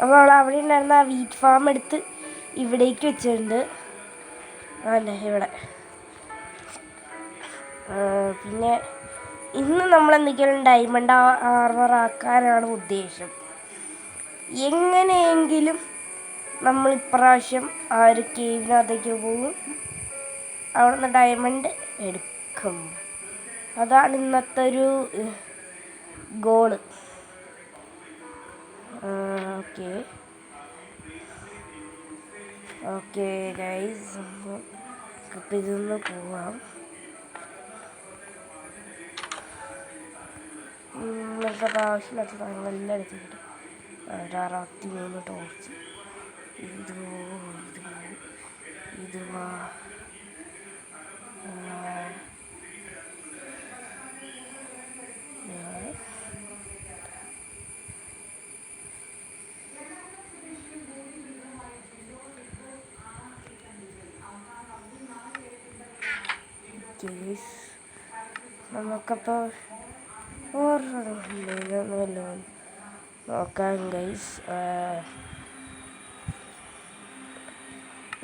അപ്പോൾ അവിടെ ഉണ്ടായിരുന്ന ആ വീറ്റ് ഫാം എടുത്ത് ഇവിടേക്ക് വെച്ചിട്ടുണ്ട്. അല്ലേ ഇവിടെ. പിന്നെ ഇന്ന് നമ്മളെന്തെങ്കിലും ഡയമണ്ട് ആർമർ ആക്കാനാണ് ഉദ്ദേശം. എങ്ങനെയെങ്കിലും നമ്മൾ ഇപ്രാവശ്യം ആ ഒരു കേവിനകത്തേക്ക് പോകും, അവിടെ നിന്ന് ഡയമണ്ട് എടുക്കും. അതാണ് ഇന്നത്തെ ഒരു ഗോള്. ഓക്കെ ഗൈസ്, അപ്പം ഇതൊന്ന് പോവാം. നമുക്കത് ആവശ്യമില്ലാത്ത സാധനങ്ങളെല്ലാം എടുത്തിട്ടുണ്ട്. 63 ടോർച്ച്. ഇത് വാ നമുക്കപ്പോൾ നോക്കാം ഗൈസ്.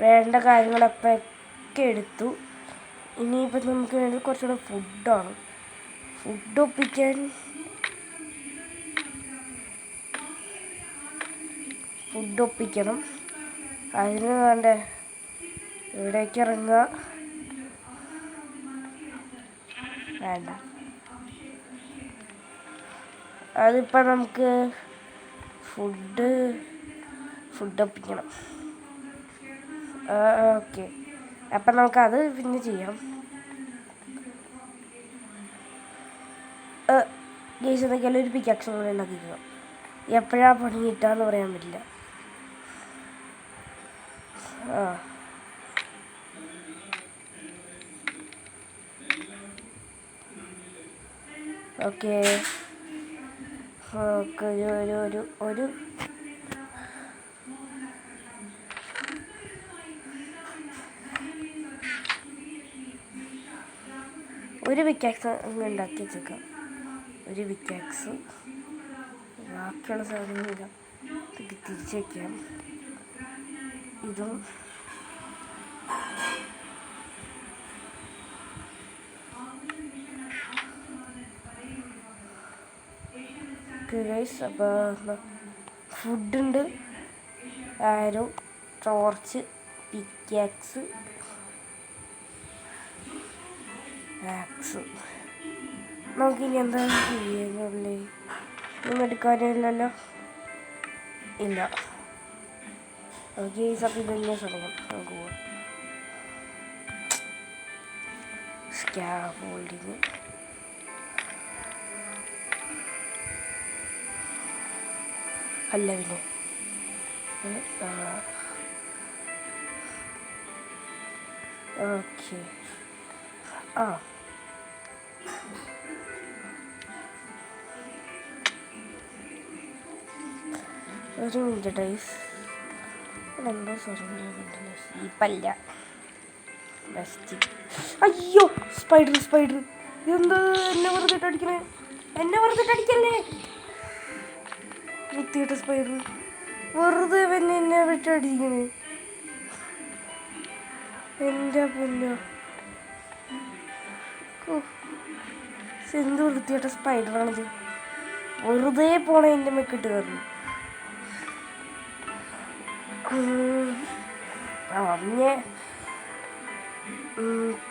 വേണ്ട കാര്യങ്ങളൊക്കെ എടുത്തു. ഇനിയിപ്പോൾ നമുക്ക് വേണ്ടത് കുറച്ചുകൂടെ ഫുഡാണ്. ഫുഡ് ഒപ്പിക്കണം. അതിന് വേണ്ട ഇവിടേക്ക് ഇറങ്ങുക. വേണ്ട, അതിപ്പോൾ നമുക്ക് ഫുഡ് ഒപ്പിക്കണം. ഓക്കെ, അപ്പം നമുക്കത് പിന്നെ ചെയ്യാം. ഗൈസ്, എന്തൊക്കെയാലും ഒരു പിക്കാക്സ് കൂടെ ഉണ്ടാക്കിക്കുക. എപ്പോഴാണ് പണി കിട്ടാന്ന് പറയാൻ പറ്റില്ല. ഓക്കെ, ഒരു പിക്കാക്സ് ഉണ്ടാക്കി വെച്ചേക്കാം. ഒരു പിക്കാക്സ്, ബാക്കിയുള്ള സാധനങ്ങളില്ല തിരിച്ച് വയ്ക്കാം. ഇതും ഗൈസ്. അപ്പോൾ ഫുഡുണ്ട്, ആരോ, ടോർച്ച്, പിക്കാക്സ്, ആക്സ്. നമുക്കിനി എന്താ ചെയ്യുന്നുള്ളേ? ഒന്നും എടുക്കാനില്ലല്ലോ. ഇല്ല. ഓക്കെ, അപ്പോൾ ഇതെങ്ങനെ തുടങ്ങും. നമുക്ക് പോവാം. സ്കാഫോൾഡിങ്, അല്ല പിന്നെ ഓക്കെ. ഒരു മിനിറ്റ് ഡൈസ്, എന്തോ സ്വരം ഇപ്പല്ല. അയ്യോ, സ്പൈഡർ എന്താ എന്നെ വെറുതെ അടിക്കല്ലേ. വൃത്തിയിട്ട സ്പൈഡർ വെറുതെ എന്നെ വിട്ടടിക്കണേ. എൻ്റെ പൊന്നോ, എന്ത് വൃത്തിയിട്ട സ്പൈഡറാണിത്. വെറുതെ പോണേ എൻ്റെ മെക്കിട്ട് കയറി. പിന്നെ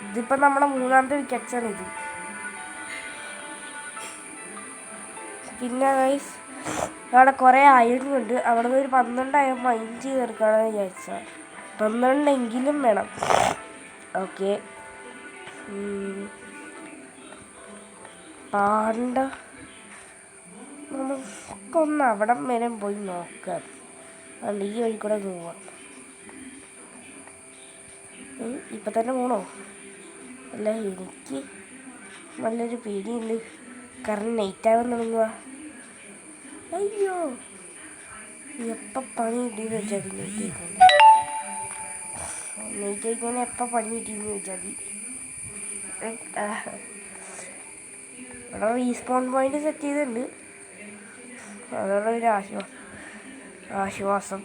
ഇതിപ്പോൾ നമ്മുടെ മൂന്നാമത്തെ വിക്കറ്റാണ് ഇത്. പിന്നെ ഗൈസ്, അവിടെ കുറേ അയണുണ്ട്. അവിടെ നിന്ന് ഒരു 12 അയൺ മൈൻഡ് ചെയ്ത് തീർക്കാമെന്ന് വിചാരിച്ചാൽ 12 വേണം. ഓക്കെ, പാണ്ട നമുക്കൊന്ന് അവിടം വരെ പോയി നോക്കാം. അതുകൊണ്ട് ഈ വഴി കൂടെ പോവാം. ഇപ്പം തന്നെ പോണോ? അല്ല, എനിക്ക് നല്ലൊരു പേടിയുണ്ട്, കാരണം നൈറ്റാകാൻ തുടങ്ങുക. അയ്യോ, എപ്പം പണി കിട്ടിയെന്ന് വെച്ചാൽ നൈറ്റ് ആയിക്കോനെ എപ്പം പണി കിട്ടിയെന്ന് വെച്ചാൽ ഇവിടെ റീസ്പോൺ പോയിന്റ് സെറ്റ് ചെയ്തിട്ടുണ്ട്. അതുള്ള ഒരു ആശ്വാസം. ആശ്വാസം.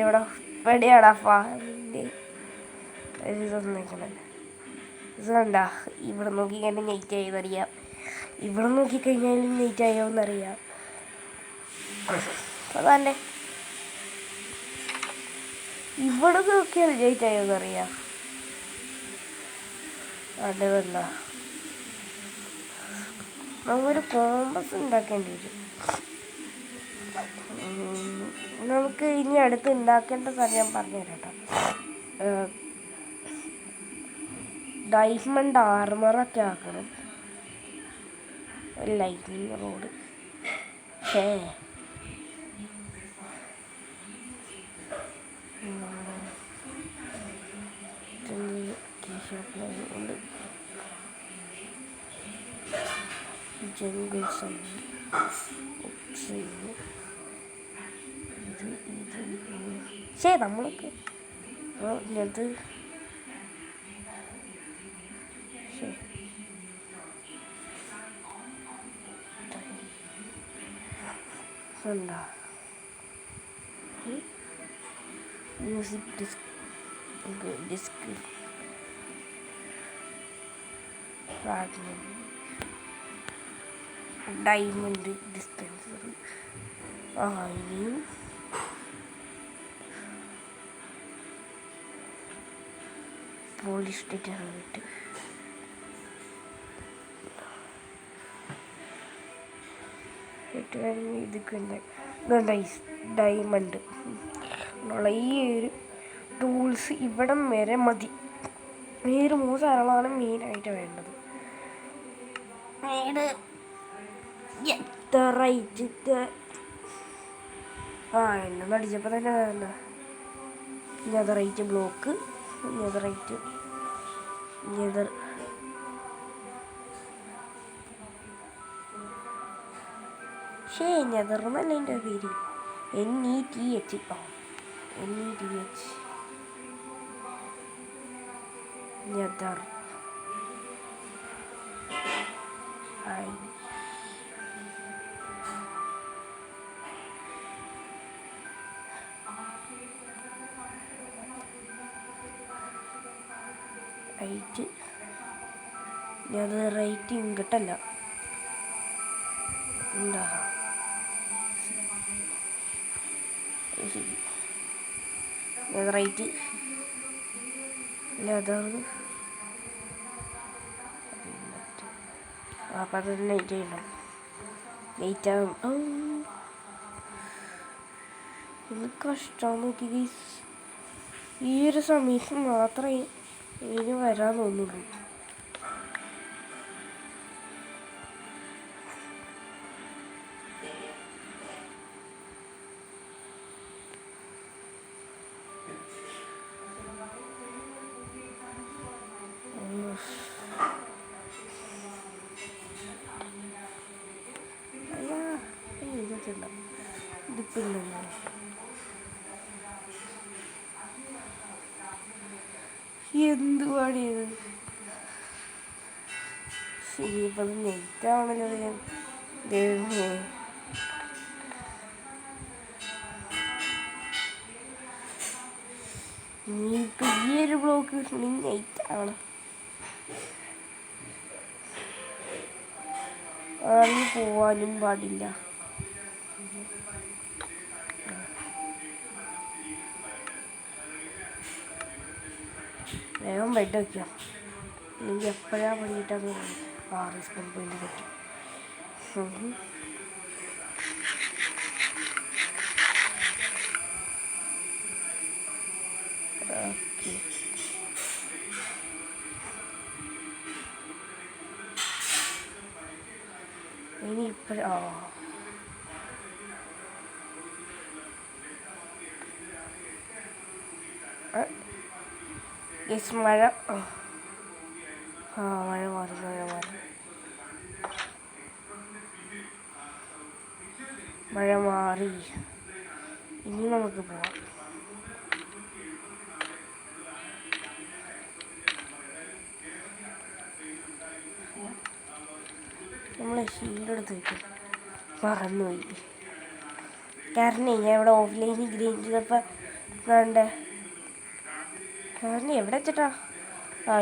ഇവിടെ എവിടെയാടാ ഇതൊന്നും നിൽക്കണേ. ഇത് കണ്ട, ഇവിടെ നോക്കിക്കഴിഞ്ഞാൽ നെയ്റ്റ് ആയെന്നറിയാം, ഇവിടെ നോക്കിക്കഴിഞ്ഞാലും നെയ്റ്റ് ആയോന്നറിയാം. അതല്ലേ ഇവിടെ നോക്കിയാൽ നെയ്റ്റ് ആയോന്നറിയാം. അതല്ല, നമുക്കൊരു കോമ്പസ് ഉണ്ടാക്കേണ്ടി വരും. നമുക്ക് ഇനി അടുത്ത് ഉണ്ടാക്കേണ്ട കാര്യം പറഞ്ഞുതരാം കേട്ടോ. ഡയമണ്ട് ആർമറൊക്കെ ആക്കണം. ലൈറ്റിനിങ് റോഡ് ണ്ട്. ജംഗിൾ നമ്മളൊക്കെ ഇത് എന്താ മ്യൂസിക് ഡിസ്ക് ഡയമണ്ട് ഡിസ്പെൻസർ. ഇനിയും പോളിഷ് ഡിറ്റർജന്റ്. ഇതൊക്കെ ഡയമണ്ട് ഉള്ള ഈ ഒരു ടൂൾസ് ഇവിടം വരെ മതി. ഈ ഒരു 3 സാധനങ്ങളാണ് മെയിനായിട്ട് വേണ്ടത്. എന്നെ അടിച്ചപ്പോൾ തന്നെ എന്താ നെതറൈറ്റ് ബ്ലോക്ക്, നെതറൈറ്റ് നെതർന്നല്ല എൻ്റെ പേര്. NETH nether. നെതറൈറ്റ് ഇങ്ങോട്ടല്ല എന്താ നെതറൈറ്റ് ലെതർ. അപ്പം അത് നെയ്റ്റ് ചെയ്യണം. നെയ്റ്റ് ആകും. ഇത് കഷ്ടം. നോക്കി ഗൈസ്, ഈ ഒരു സമയത്ത് മാത്രമേ ഇതിന് വരാൻ തോന്നുള്ളൂ. എന്തുവാടിയത്? ഇനിയിപ്പോൾ നെയ്റ്റാണല്ലോ. ഞാൻ ദൈവമേ, ഇനിയിപ്പോൾ ഈ ഒരു ബ്ലോക്ക് കിട്ടണമെങ്കിൽ നെയ്റ്റാണ്. ആരും പോവാനും പാടില്ല. വേഗം ബെഡ് വയ്ക്കാം. എനിക്ക് എപ്പോഴാണ് പണിയിട്ടാന്ന് റെസ്പോൺ പോയിന്റ് പറ്റും. ഓക്കെ, ഇനി ഇപ്പോഴാ മഴ. മഴ മാറി. മഴ മാറി. ഇനി നമുക്ക് പോവാം. നമ്മളെ ഷീൽഡ് എടുത്ത് വയ്ക്കും. മറന്നുപോയി. കാരണം ഞാൻ ഇവിടെ ഓഫ്ലൈനിൽ ഗ്രീൻ ചെയ്തപ്പോൾ വേണ്ടേ. കാരണം എവിടെ വെച്ചിട്ടാ?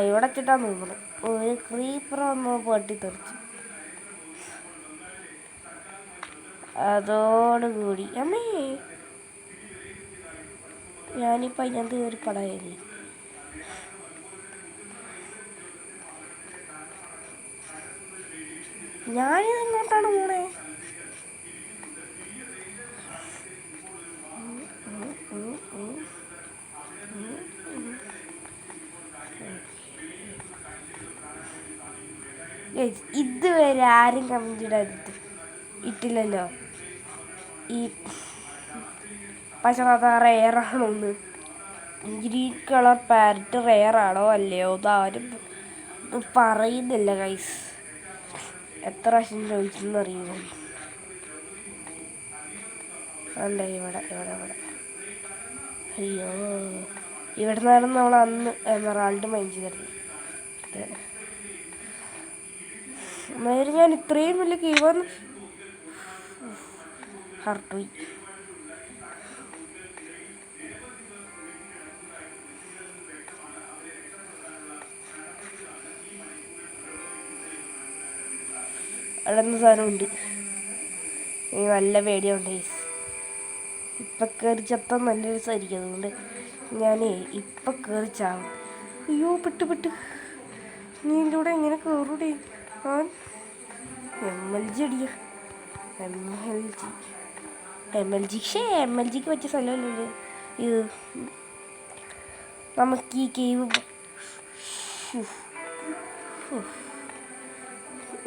ഇവിടെ വെച്ചിട്ടാന്ന് തോന്നുന്നു. ഒരു ക്രീപ്പർ വന്ന് പൊട്ടിത്തെറിച്ചു. അതോടുകൂടി അമ്മേ ഞാനിപ്പോൾ അതിനകത്ത് കയറി പടയല്ലേ. ഞാനിത് എങ്ങോട്ടാണ് പോണേ? ഇതുവരെ ആരും കമന്റ് ഇട്ടില്ലല്ലോ ഈ പക്ഷെ റെയറാണോന്ന്. ഗ്രീൻ കളർ പാരറ്റ് റെയറാണോ അല്ലയോ അതാരും പറയുന്നില്ല ഗൈസ്. എത്ര പ്രാവശ്യം ചോദിച്ചെന്ന് അറിയുന്നു. അല്ല ഇവിടെ ഇവിടെ ഇവിടെ അയ്യോ ഇവിടെ നിന്നാണ് നമ്മൾ അന്ന് എമറാൾഡ് മൈൻ ചെയ്തിരുന്നത്. നേരെ ഞാൻ ഇത്രയും വലിയ കീവന്ന് ഹർട്ടുപോയി. അവിടെ നിന്ന് സാധനമുണ്ട്. നല്ല പേടിയുണ്ട്. ഇപ്പം കയറി ചത്താൻ നല്ല രസമായിരിക്കും. അതുകൊണ്ട് ഞാനേ ഇപ്പം കയറി ചാവും. അയ്യോ പെട്ട് നീ എൻ്റെ കൂടെ എങ്ങനെ കയറൂടെ? MLG അടിയ MLGക്ക് പറ്റിയ സ്ഥലമല്ലേ ഇത്. നമുക്ക് ഈ കേവ്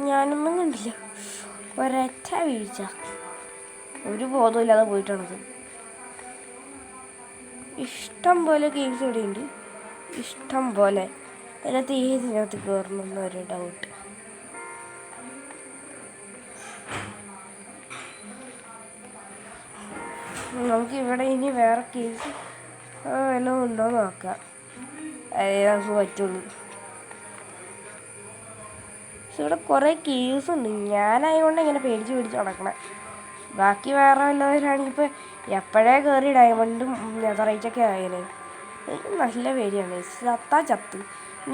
ഞാനൊന്നും കണ്ടില്ല. ഒരൊറ്റ വീഴ്ച, ഒരു ബോധമില്ലാതെ പോയിട്ടാണത്. ഇഷ്ടം പോലെ ഗെയിംസ് ഇവിടെയുണ്ട്, ഇഷ്ടം പോലെ. അതിനകത്ത് ഏതിനകത്ത് കയറണമെന്നൊരു ഡൗട്ട്. നമുക്ക് ഇവിടെ ഇനി വേറെ കേസ് വല്ലതും ഉണ്ടോ നോക്കാം. അതേ നമുക്ക് പറ്റുള്ളൂ. പക്ഷെ ഇവിടെ കുറേ കേസ് ഉണ്ട്. ഞാനായതുകൊണ്ട് ഇങ്ങനെ പേടിച്ച് നടക്കണേ. ബാക്കി വേറെ വല്ലവരാണെങ്കിൽ ഇപ്പോൾ എപ്പോഴേ കയറി ഡയമണ്ടും നെതറൈറ്റൊക്കെ ആയാലേ. എനിക്ക് നല്ല പേടിയാണ്. ചത്ത്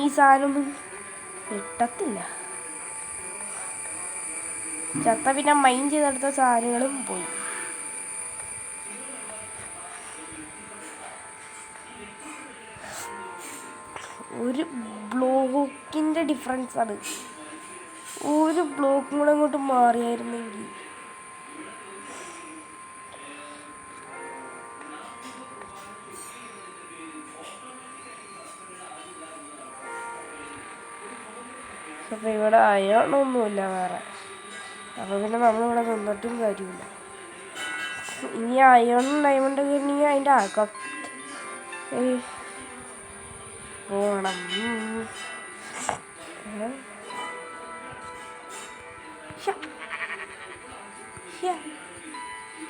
ഈ സാധനമൊന്നും കിട്ടത്തില്ല. ചത്ത പിന്നെ മൈൻ ചെയ്തെടുത്ത സാധനങ്ങളും പോയി. ഒരു ബ്ലോക്കിൻ്റെ ഡിഫറൻസ് ആണ്. ഒരു ബ്ലോക്കും കൂടെ അങ്ങോട്ട് മാറിയായിരുന്നെങ്കിൽ. അപ്പം ഇവിടെ അയണമൊന്നുമില്ല വേറെ. അപ്പോൾ പിന്നെ നമ്മളിവിടെ നിന്നിട്ടും കാര്യമില്ല. ഇനി അയണും ഡയമണ്ടൊക്കെ ഉണ്ടെങ്കിൽ അതിൻ്റെ ആക്കാം പോകണം.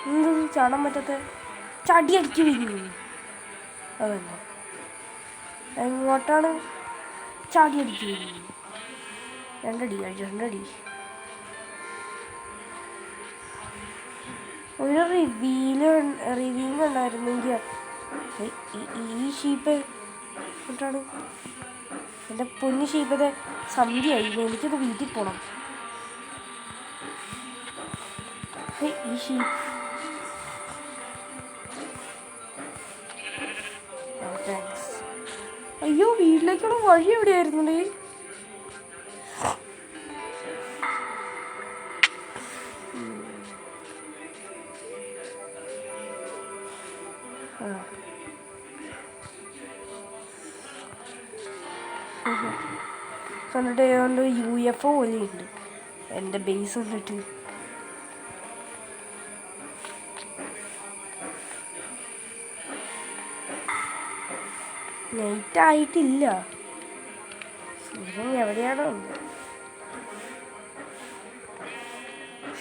എന്ത് ചാടാൻ പറ്റാത്ത ചടി അടിച്ചു വീഴുന്നു. അതന്നെ എങ്ങോട്ടാണ് ചാടി അടിച്ചു വീഴുന്നത്? രണ്ടടി ഒരു റിവ്യൂവിങ് ഉണ്ടായിരുന്നെങ്കിൽ ഈ ഷീപ്പ് എന്നിട്ടാണ് എൻ്റെ പൊന്നു ഷീപ്പത്തെ സന്ധ്യയായി. എനിക്കൊന്ന് വീട്ടിൽ പോകണം. ഈ ഷീപ്പ് താങ്ക്സ്. അയ്യോ വീട്ടിലേക്കുള്ള വഴി എവിടെയായിരുന്നേ? കണ്ടിട്ട് ഏതാണ്ട് UFO പോലെയുണ്ട് എൻ്റെ ബേസ് കണ്ടിട്ട്. നൈറ്റ് ആയിട്ടില്ല. സൂര്യൻ എവിടെയാണോ?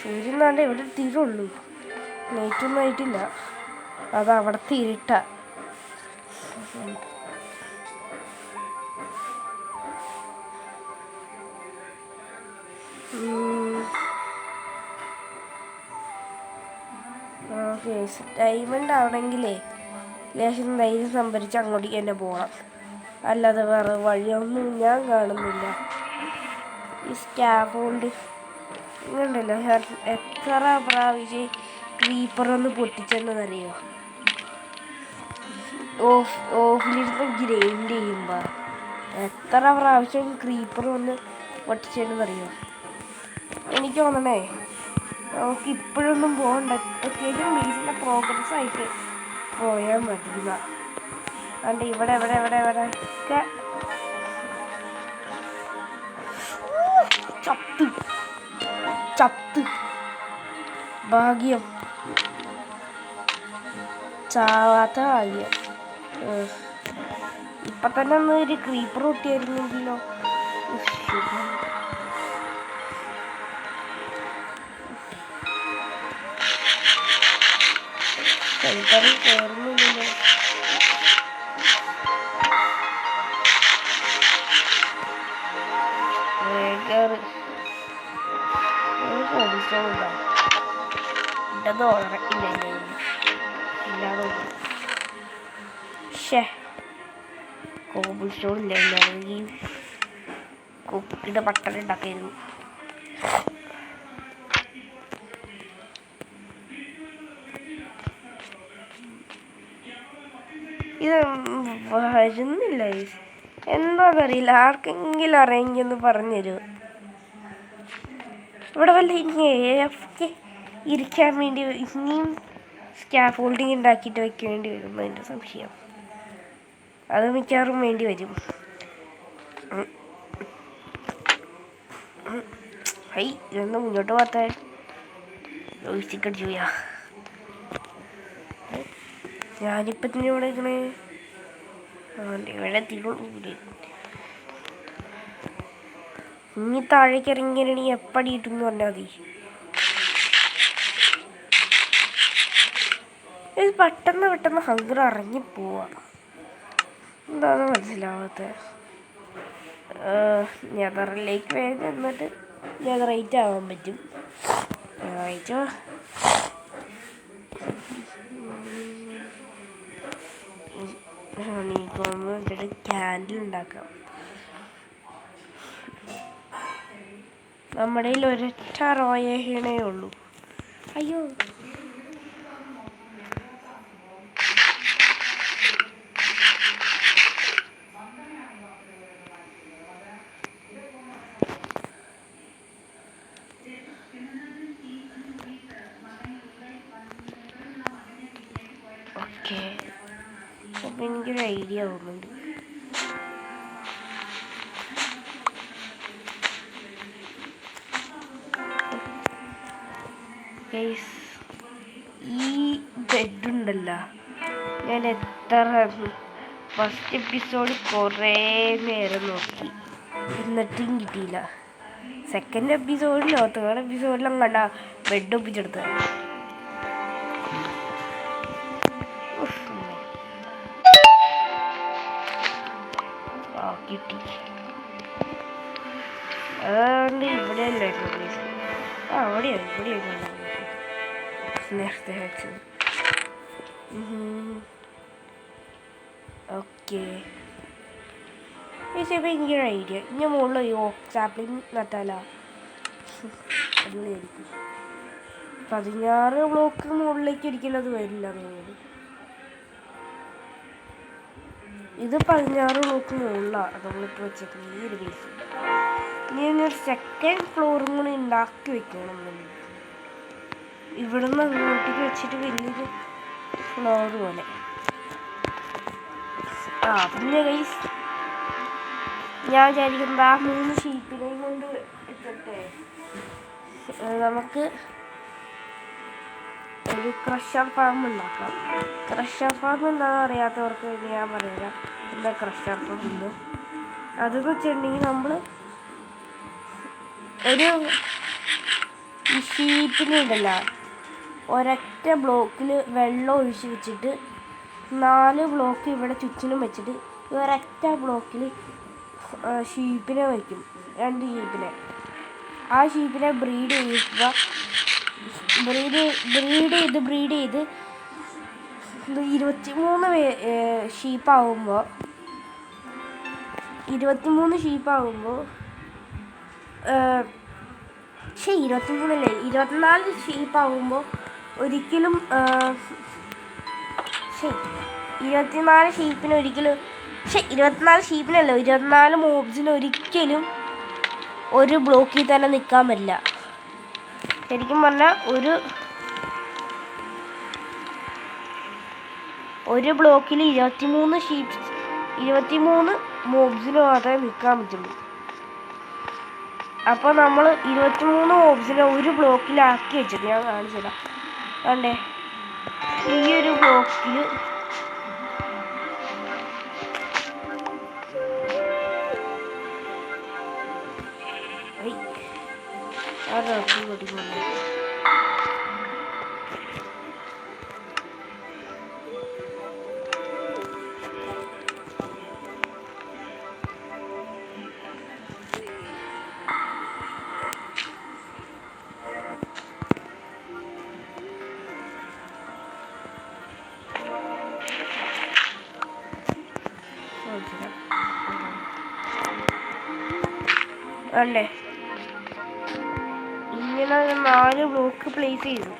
സൂര്യൻ നാണ്ട് എവിടെ തീരുള്ളൂ. നൈറ്റൊന്നും ആയിട്ടില്ല. അത് അവിടുത്തെ ഇരുട്ടാ. ഡയമണ്ട് ആവണമെങ്കിലേ ലേശം ധൈര്യം സംഭരിച്ച് അങ്ങോട്ടേക്ക് തന്നെ പോകണം. അല്ലാതെ വേറെ വഴിയൊന്നും ഞാൻ കാണുന്നില്ല. ഈ സ്കാഫോൾഡ് ഇങ്ങണ്ടല്ലോ എത്ര പ്രാവശ്യം ക്രീപ്പറൊന്ന് പൊട്ടിച്ചെന്നറിയോ? ഓഫിലിരുന്ന് ഗ്രൈൻഡ് ചെയ്യുമ്പോൾ എത്ര പ്രാവശ്യം ക്രീപ്പർ വന്ന് പൊട്ടിച്ചെന്നറിയോ? എനിക്ക് തോന്നണേ നമുക്ക് ഇപ്പോഴൊന്നും പോകണ്ട, അത്യാവശ്യം ബേസിൻ്റെ പ്രോഗ്രസ് ആയിട്ട് പോയാൽ മതി. അതുകൊണ്ട് ഇവിടെ ഒക്കെ ചത്ത് ഭാഗ്യം, ചാവാത്ത ഭാഗ്യം. ഇപ്പം തന്നെ ഒന്ന് ഒരു ക്രീപ്പർ പൊട്ടിയായിരുന്നെങ്കിലോ. കയറുന്നില്ലല്ലോ. കോബിൾ സ്റ്റോൺ ഇല്ലായിരുന്നെങ്കിൽ കുക്കിയുടെ പട്ടണ ഉണ്ടാക്കായിരുന്നു. ഇത് വരുന്നില്ല, എന്താണെന്നറിയില്ല. ആർക്കെങ്കിലും അറിയെങ്കിൽ പറഞ്ഞുതരൂ. ഇവിടെ വല്ല ഇനി ഇരിക്കാൻ വേണ്ടി ഇനിയും സ്കാഫോൾഡിങ് ഉണ്ടാക്കിയിട്ട് വെക്കേണ്ടി വരും എൻ്റെ സംശയം. അത് മിക്കവാറും വേണ്ടി വരും. ഇതൊന്ന് മുന്നോട്ട് പോകാത്ത ഒഴിച്ചിക്കടിച്ചു പോയാ. ഞാനിപ്പം തന്നെ ഇവിടെ ഇരിക്കണേ, ഇവിടെ എത്തിയിട്ടുള്ളൂ. ഇനി താഴേക്ക് ഇറങ്ങിയാണെങ്കിൽ എപ്പടി കിട്ടുമെന്ന് പറഞ്ഞാൽ മതി. ഇത് പെട്ടെന്ന് ഹങ്കർ ഇറങ്ങിപ്പോവാ, എന്താണെന്ന് മനസ്സിലാവാത്ത. നെതറിലേക്ക് വേഗം എന്നിട്ട് നെതറൈറ്റ് ആവാൻ പറ്റും. നെതറൈറ്റ് എന്നിട്ട് ക്യാൻഡിൽ ഉണ്ടാക്കാം. നമ്മുടെ കയ്യിൽ ഒരൊറ്റ റോയണേ ഉള്ളൂ. അയ്യോ, ഓക്കെ. അപ്പം എനിക്കൊരു ഐഡിയ തോന്നുന്നുണ്ട്. ഈ ബെഡുണ്ടല്ലോ, ഞാൻ ഫസ്റ്റ് എപ്പിസോഡ് കുറേ നേരം നോക്കി, എന്നിട്ടും കിട്ടിയില്ല. സെക്കൻഡ് എപ്പിസോഡിലോ തേർഡ് എപ്പിസോഡിലും കണ്ട ബെഡ് ഒപ്പിച്ചെടുത്ത. കിട്ടി. അതുകൊണ്ട് ഇവിടെയല്ലായിരുന്നു പ്ലേസ്. ഇവിടെയായിരുന്നു നേരത്തെ വെച്ചത്. ഓക്കെ. ഇപ്പം എനിക്കൊരു ഐഡിയ, ഇനി മുകളിൽ സാപ്ലിങ് നട്ടാലോ? അടിപൊളിയായിരിക്കും. 16 ബ്ലോക്ക് മുകളിലേക്ക് ഒരിക്കലും അത് വരില്ല തോന്നുന്നു. ഇത് 16 ബ്ലോക്ക് മുകളിലാണ് നമ്മളിട്ട് വെച്ചേക്കുന്നത് ഈ ഒരു ബേസ്. ഇനി ഒരു സെക്കൻഡ് ഫ്ലോറും കൂടി ഉണ്ടാക്കി വെക്കണം. ഇവിടുന്ന് അങ്ങോട്ടേക്ക് വെച്ചിട്ട് വലിയൊരു ഫ്ലോർ പോലെ. പിന്നെ ഗൈസ് ഞാൻ വിചാരിക്കുന്നത് ആ 3 ഷീപ്പിനെയും കൊണ്ട് ഇട്ടിട്ട് നമുക്ക് ഒരു ക്രഷർ ഫാം ഉണ്ടാക്കാം. ക്രഷർ ഫാം എന്താണെന്ന് അറിയാത്തവർക്ക് വേണ്ടി ഞാൻ പറയാം എന്താ ക്രഷർ ഫാം ഉണ്ട്. അതെന്ന് വെച്ചിട്ടുണ്ടെങ്കിൽ നമ്മൾ ഒരു ഈ ഷീപ്പിനുണ്ടല്ല ഒരൊറ്റ ബ്ലോക്കിൽ വെള്ളം ഒഴിച്ച് വെച്ചിട്ട് 4 ബ്ലോക്ക് ഇവിടെ ചുറ്റിനും വെച്ചിട്ട് ഈ ഒരൊറ്റ ബ്ലോക്കിൽ ഷീപ്പിനെ വയ്ക്കും. 2 ഷീപ്പിനെ. ആ ഷീപ്പിനെ ബ്രീഡ് ചെയ്യുക. ബ്രീഡ് ചെയ്ത് 23 ഷീപ്പാവുമ്പോൾ 24 ഷീപ്പാവുമ്പോൾ ഒരിക്കലും 24 ഷീപ്പിന് ഒരിക്കലും 24 മോബ്സിന് ഒരിക്കലും ഒരു ബ്ലോക്കിൽ തന്നെ നിൽക്കാൻ പറ്റില്ല. ശരിക്കും പറഞ്ഞാൽ ഒരു ബ്ലോക്കിൽ 23 മോബ്സിന് മാത്രമേ നിൽക്കാൻ പറ്റുള്ളൂ. അപ്പോൾ നമ്മൾ 23 മോബ്സിനെ ഒരു ബ്ലോക്കിലാക്കി വെച്ചിട്ട് ഞാൻ കാണിച്ചതാ. കണ്ടേ, ഈ ഒരു ബ്ലോക്കിൽ അല്ലേ ഇങ്ങനെ 4 ബ്ലോക്ക് പ്ലേസ് ചെയ്തു.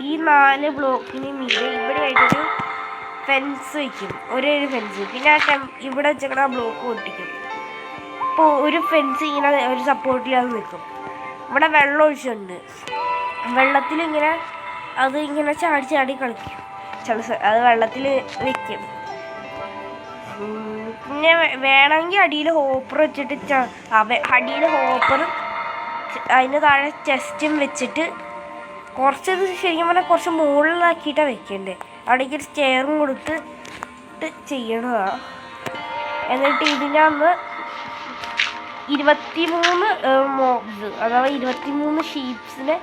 ഈ 4 ബ്ലോക്കിന് മീതെ ഇവിടെ ആയിട്ടൊരു ഫെൻസ് വയ്ക്കും, ഒരേ ഒരു ഫെൻസ്. പിന്നെ ഇവിടെ വെച്ചിട്ട് ആ ബ്ലോക്ക് പൊട്ടിക്കും. അപ്പോൾ ഒരു ഫെൻസ് ഇങ്ങനെ ഒരു സപ്പോർട്ടിൽ അത് നിൽക്കും. ഇവിടെ വെള്ളം ഒഴിച്ചുണ്ട്, വെള്ളത്തിലിങ്ങനെ അത് ഇങ്ങനെ ചാടി കളിക്കും. അത് വെള്ളത്തിൽ വയ്ക്കും. പിന്നെ വേണമെങ്കിൽ അടിയിൽ ഹോപ്പർ വെച്ചിട്ട് അടിയിൽ ഹോപ്പർ അതിന് താഴെ ചെസ്റ്റും വെച്ചിട്ട് കുറച്ചത് ശരിക്കും പറഞ്ഞാൽ കുറച്ച് മുകളിലാക്കിയിട്ടാണ് വെക്കണ്ടേ. അവിടേക്ക് ഒരു സ്റ്റെയറും കൊടുത്തിട്ട് ചെയ്യണതാണ്. എന്നിട്ട് ഇതിനകത്ത് 23 മോബ്സ് അഥവാ 23 ഷീപ്സിനെ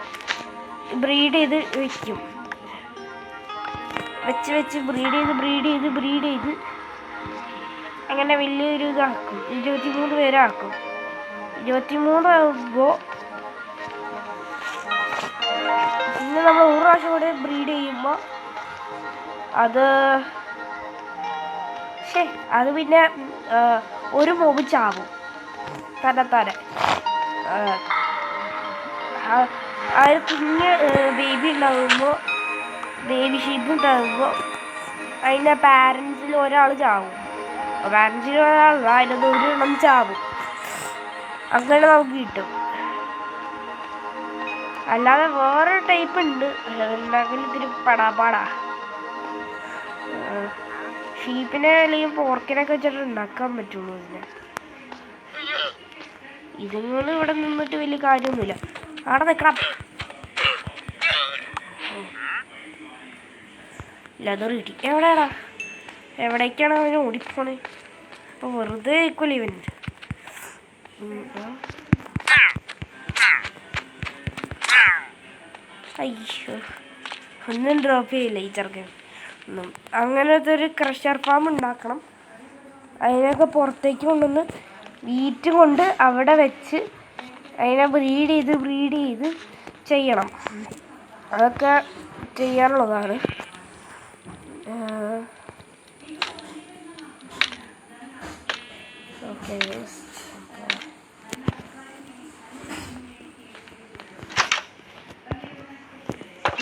ബ്രീഡ് ചെയ്ത് വയ്ക്കും. വെച്ച് ബ്രീഡ് ചെയ്ത് അങ്ങനെ വലിയൊരു ഇതാക്കും. 23 പേരാക്കും. 23 ആകുമ്പോൾ പിന്നെ നമ്മൾ ഒരു പ്രാവശ്യം കൂടെ ബ്രീഡ് ചെയ്യുമ്പോൾ അത് പിന്നെ ഒരു മോബ് ചാവും തന്നെത്താനെ. ആ ഒരു കുഞ്ഞ് ബേബി ഷീപ്പ് ഉണ്ടാകുമ്പോൾ അതിൻ്റെ പാരൻസിൽ ഒരാൾ ചാവും. പാരൻസിൽ ഒരാളല്ല, അതിൻ്റെ ഒരെണ്ണം ചാവും. അങ്ങനെ നമുക്ക് കിട്ടും. അല്ലാതെ വേറെ ടൈപ്പ് ഉണ്ട്, ഉണ്ടാക്കൽ ഇത്തിരി പടാപാടാ. ഷീപ്പിനെ അല്ലെങ്കിൽ പോർക്കിനൊക്കെ വെച്ചിട്ട് ഉണ്ടാക്കാൻ പറ്റുള്ളൂ. ഇതുങ്ങൾ ഇവിടെ നിന്നിട്ട് വലിയ കാര്യമൊന്നുമില്ല. അവിടെ നിൽക്കണം. ലെതർ കിട്ടി. എവിടേക്കാണ് അവന് ഓടിപ്പോണേ? അപ്പോൾ വെറുതെ ആയിക്കോല്ലേ ഇവൻ. അയ്യോ, ഒന്നും ഡ്രോപ്പ് ചെയ്യില്ല ഈ ചെറുക്കൻ. അങ്ങനത്തെ ഒരു ക്രഷർ ഫാം ഉണ്ടാക്കണം. അതിനൊക്കെ പുറത്തേക്ക് കൊണ്ടുവന്ന് വീറ്റ് കൊണ്ട് അവിടെ വെച്ച് അതിനെ ബ്രീഡ് ചെയ്ത് ചെയ്യണം. അതൊക്കെ ചെയ്യാനുള്ളതാണ്. ഓക്കെ,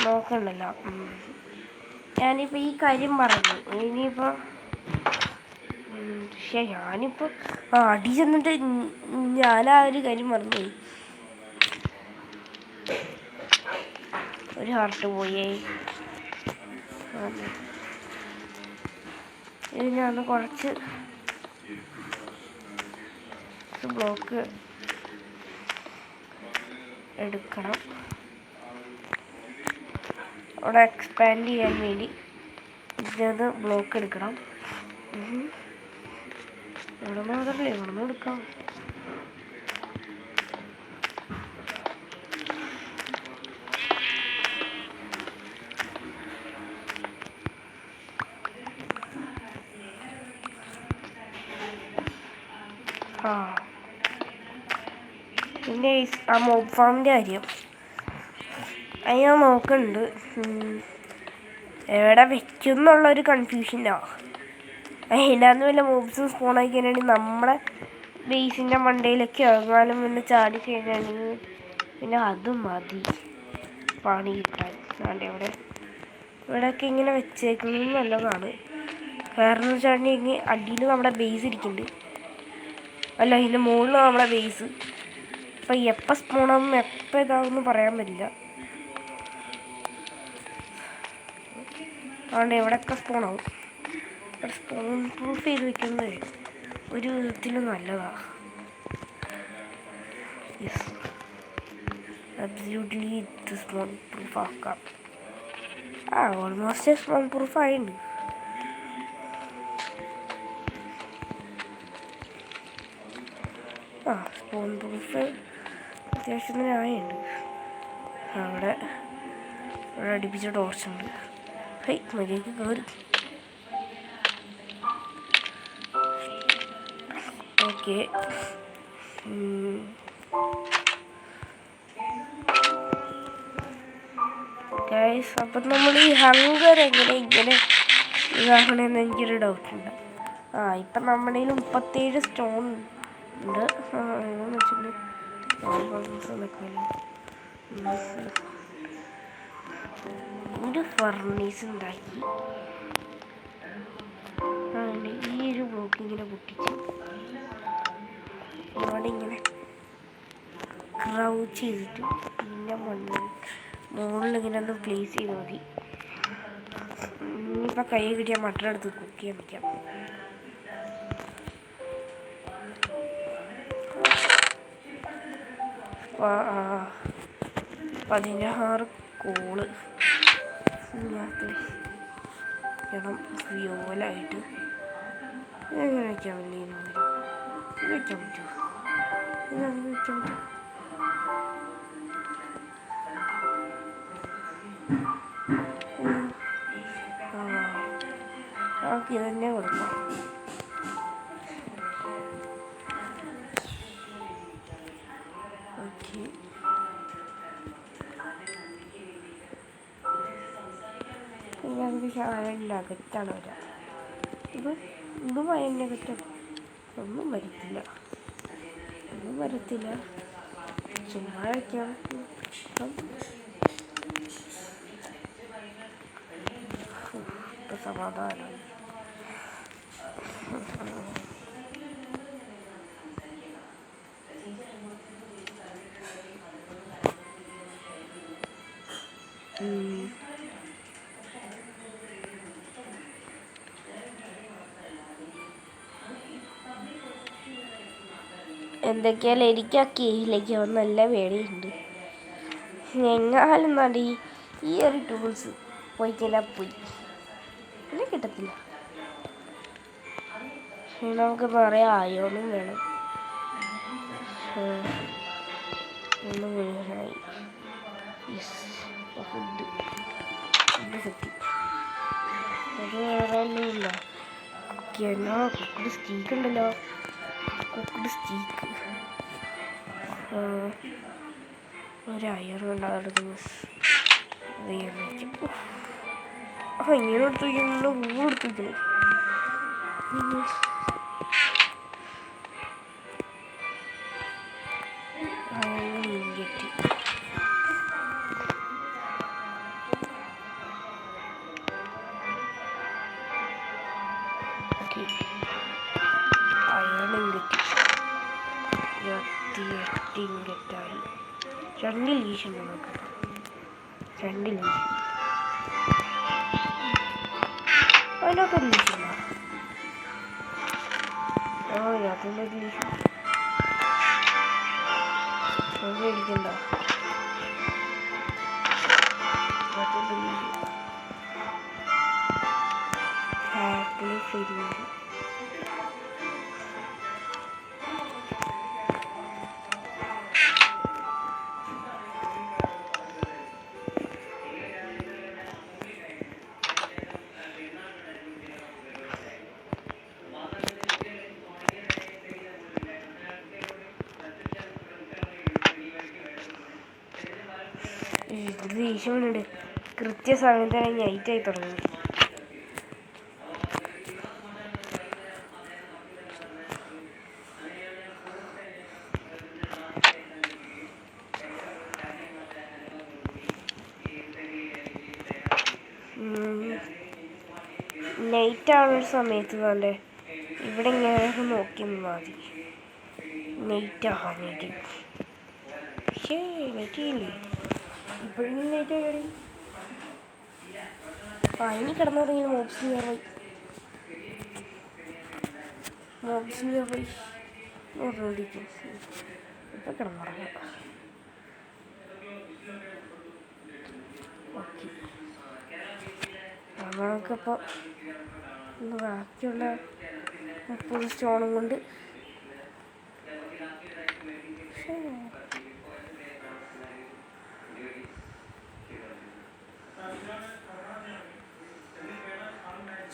നോക്കണ്ടല്ലോ. ഞാനിപ്പോൾ ഈ കാര്യം പറഞ്ഞു. ഇനിയിപ്പോൾ ഞാനിപ്പോൾ അടി ചെന്നിട്ട് ഞാൻ ആ ഒരു കാര്യം മറന്നുപോയി. ഒരു ഹാർട്ട് പോയേ. ഇത് ഞാൻ കുറച്ച് ബ്ലോക്ക് എടുക്കണം. അവിടെ എക്സ്പാൻഡ് ചെയ്യാൻ വേണ്ടി ഇതിനകത്ത് ബ്ലോക്ക് എടുക്കണം. ഇവിടെ മാത്രമല്ലേ, ഇവിടെ നിന്ന് എടുക്കാം. പിന്നെ ആ മോബ് ഫാമിൻ്റെ കാര്യം അത് ഞാൻ നോക്കുന്നുണ്ട്. എവിടെ വെക്കും എന്നുള്ളൊരു കൺഫ്യൂഷനാണ്. അതിനകത്ത് വല്ല മൂവ്സും സ്പോണാക്കി കഴിഞ്ഞാണെങ്കിൽ നമ്മളെ ബേസിൻ്റെ മണ്ടയിലേക്ക് ഇറങ്ങാനും പിന്നെ ചാടിക്കഴിഞ്ഞാണെങ്കിൽ പിന്നെ അതും മതി പണി കിട്ടാൻ. അതുകൊണ്ട് ഇവിടെയൊക്കെ ഇങ്ങനെ വെച്ചേക്കുന്നത് നല്ലതാണ്. കാരണം എന്ന് വെച്ചിട്ടുണ്ടെങ്കിൽ അടിയിൽ നമ്മുടെ ബേസ് ഇരിക്കുന്നുണ്ട്, അല്ല ഇതിൻ്റെ മുകളിൽ നമ്മുടെ ബേസ്. അപ്പം എപ്പോൾ സ്പോണാവും എപ്പോൾ ഇതാവുമെന്ന് പറയാൻ പറ്റില്ല. അതുകൊണ്ട് എവിടെയൊക്കെ സ്പോണാവും. സ്പോൺ പ്രൂഫ് ചെയ്ത് വെക്കുന്നത് ഒരു വിധത്തിൽ നല്ലതാണ്. യെസ്, അബ്സല്യൂട്ട്ലി ഇത് സ്പോൺ പ്രൂഫ് ആക്കാം. ഓൾമോസ്റ്റ് സ്പോൺ പ്രൂഫ് ആയിട്ടുണ്ട്. സ്പോൺ പ്രൂഫ് അത്യാവശ്യത്തിനായുണ്ട്. അവിടെ അടുപ്പിച്ച ടോർച്ചുണ്ട്. ഹൈ മര്യാദയ്ക്ക് കയറി. ഓക്കെ, ഗൈസ്, അപ്പം നമ്മൾ ഈ ഹങ്കർ എങ്ങനെ ഇങ്ങനെ ഇതാകണമെന്ന് എനിക്കൊരു ഡൗട്ടുണ്ട്. ഇപ്പം നമ്മുടെ കയ്യിൽ 37 സ്റ്റോൺ ഉണ്ട്. എന്ന് വെച്ചിട്ടുണ്ടെങ്കിൽ ഒരു ഫർണീസ് ഉണ്ടാക്കി ഈ ഒരു ബ്ലോക്ക് ഇങ്ങനെ പൊട്ടിച്ച് ഇവിടെ ഇങ്ങനെ ക്രൗച്ച് ചെയ്തിട്ട് പിന്നെ മുകളിൽ ഇങ്ങനെ ഒന്ന് പ്ലേസ് ചെയ്ത് മതി. ഇനിയിപ്പോൾ കൈ കിട്ടിയാൽ മട്ടൺ എടുത്ത് കുക്ക് ചെയ്യാൻ വയ്ക്കാം. പതിനാറ് കോള് ഇതിനകത്ത് ഇടം ഫ്യൂവലായിട്ട് എങ്ങനെ വയ്ക്കാൻ പറ്റില്ല. ഇത് വയ്ക്കാൻ പറ്റുമോ? ഇതത് വയ്ക്കാൻ പറ്റും. നമുക്ക് ഇത് തന്നെ കൊടുക്കാം. ഓക്കെ, അതിൻ്റെ അകത്താണ് വരാം. ഇതും അതിൻ്റെ അകത്താണ്. ഒന്നും വരത്തില്ല, ചുമ്മാ വയ്ക്കാം. സമാധാനം. എന്തൊക്കെയാലും എനിക്ക് ആ കേയിലേക്ക് നല്ല പേടിയുണ്ട്. എങ്ങാലും നടി ഈ ഒരു ടൂൾസ് പോയി കഴിഞ്ഞാൽ പോയി പിന്നെ കിട്ടത്തില്ല. നമുക്ക് നിറയെ അയോണും വേണം. ഒന്ന് മുഴുവനായി. ഫുഡ് സെറ്റ് അത് വേറെ ഒന്നുമില്ല. കുക്കഡ് സ്റ്റീക്ക് ഉണ്ടല്ലോ, കുക്കഡ് സ്റ്റീക്ക് ഒരു അയറുണ്ട്. അതെടുക്കുന്നു. ഇങ്ങനെ എടുത്ത് വയ്ക്കുന്നു, പൂ എടുത്ത് വയ്ക്കുന്നു. ഇങ്ങെറ്റായി 2 ലീഷുണ്ട്. നമുക്ക് 2 ലീഷ്. അതിനകത്തൊരു ലീഷുണ്ടോ? അതിൻ്റെ ലീഷ് മേടിക്കണ്ട. Apple free. ദേഷ്യമുണ്ട്. കൃത്യസമയത്താണ് നൈറ്റായി തുടങ്ങി. നൈറ്റാവുന്ന സമയത്ത് നല്ല ഇവിടെ ഇങ്ങനെ നോക്കി നിന്നാൽ മതി. നൈറ്റ് ആവാൻ വേണ്ടി. പക്ഷേ നൈറ്റ് ചെയ്യില്ലേ, ഇപ്പോഴും നൈറ്റ് ആയി. ഇനി കിടന്നുറങ്ങി മോബ്സിന് പോയി നോക്കിക്കൊണ്ടിരിക്കും. ഇപ്പം കിടന്നുറങ്ങാം. ഓക്കെ, നമുക്കിപ്പോൾ ബാക്കിയുള്ള 30 സ്റ്റോണും കൊണ്ട്